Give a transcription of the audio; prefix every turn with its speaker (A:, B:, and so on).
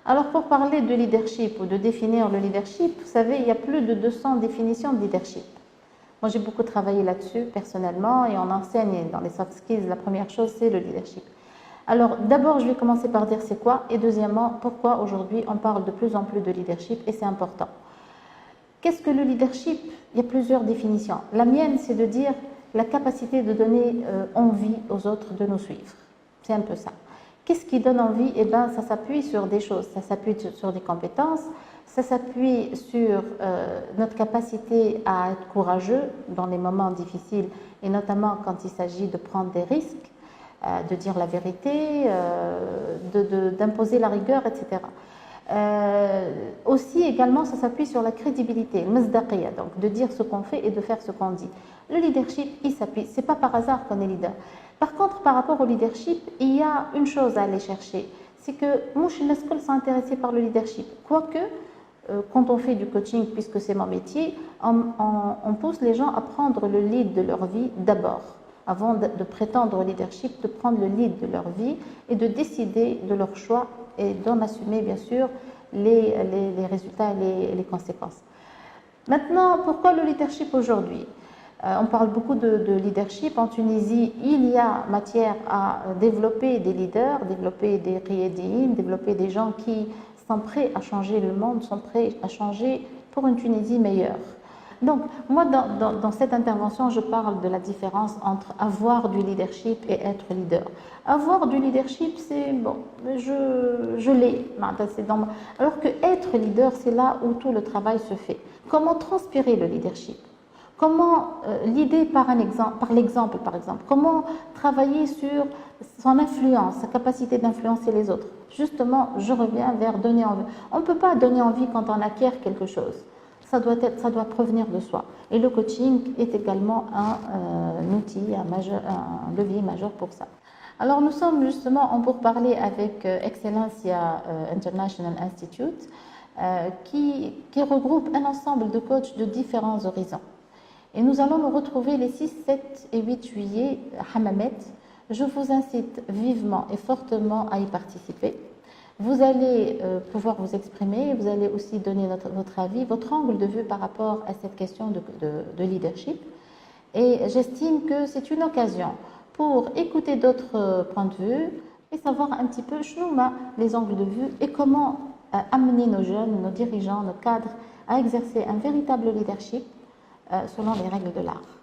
A: Alors pour parler de leadership ou de définir le leadership, vous savez, il y a plus de 200 définitions de leadership. Moi j'ai beaucoup travaillé là-dessus personnellement et on enseigne dans les soft skills, la première chose c'est le leadership. Alors d'abord je vais commencer par dire c'est quoi et deuxièmement pourquoi aujourd'hui on parle de plus en plus de leadership et c'est important. Qu'est-ce que le leadership? Il y a plusieurs définitions. La mienne c'est de dire la capacité de donner envie aux autres de nous suivre. C'est un peu ça. Qu'est-ce qui donne envie? Eh bien, ça s'appuie sur des choses, ça s'appuie sur des compétences, ça s'appuie sur notre capacité à être courageux dans les moments difficiles et notamment quand il s'agit de prendre des risques, de dire la vérité, d'imposer la rigueur, etc. Aussi également ça s'appuie sur la crédibilité, المصداقية, donc de dire ce qu'on fait et de faire ce qu'on dit. Le leadership il s'appuie, c'est pas par hasard qu'on est leader. Par contre par rapport au leadership il y a une chose à aller chercher, c'est que مش الناس كل sont intéressés par le leadership, quoique quand on fait du coaching puisque c'est mon métier on pousse les gens à prendre le lead de leur vie d'abord avant de prétendre au leadership, de prendre le lead de leur vie et de décider de leur choix et d'en assumer bien sûr les résultats et les conséquences. Maintenant, pourquoi le leadership aujourd'hui? On parle beaucoup de leadership. En Tunisie, il y a matière à développer des leaders, développer des qiyadiyin, développer des gens qui sont prêts à changer le monde, sont prêts à changer pour une Tunisie meilleure. Donc, moi, dans cette intervention, je parle de la différence entre avoir du leadership et être leader. Avoir du leadership, c'est bon, je l'ai. Alors que être leader, c'est là où tout le travail se fait. Comment transpirer le leadership? Comment l'idée par l'exemple, par exemple? Comment travailler sur son influence, sa capacité d'influencer les autres? Justement, je reviens vers donner envie. On ne peut pas donner envie quand on acquiert quelque chose. Ça doit provenir de soi. Et le coaching est également un outil, un levier majeur pour ça. Alors nous sommes justement en pourparlers avec Excellencia International Institute qui regroupe un ensemble de coachs de différents horizons. Et nous allons nous retrouver les 6, 7 et 8 juillet à Hammamet. Je vous incite vivement et fortement à y participer. Vous allez pouvoir vous exprimer, vous allez aussi donner votre avis, votre angle de vue par rapport à cette question de leadership. Et j'estime que c'est une occasion pour écouter d'autres points de vue et savoir un petit peu les angles de vue et comment amener nos jeunes, nos dirigeants, nos cadres à exercer un véritable leadership selon les règles de l'art.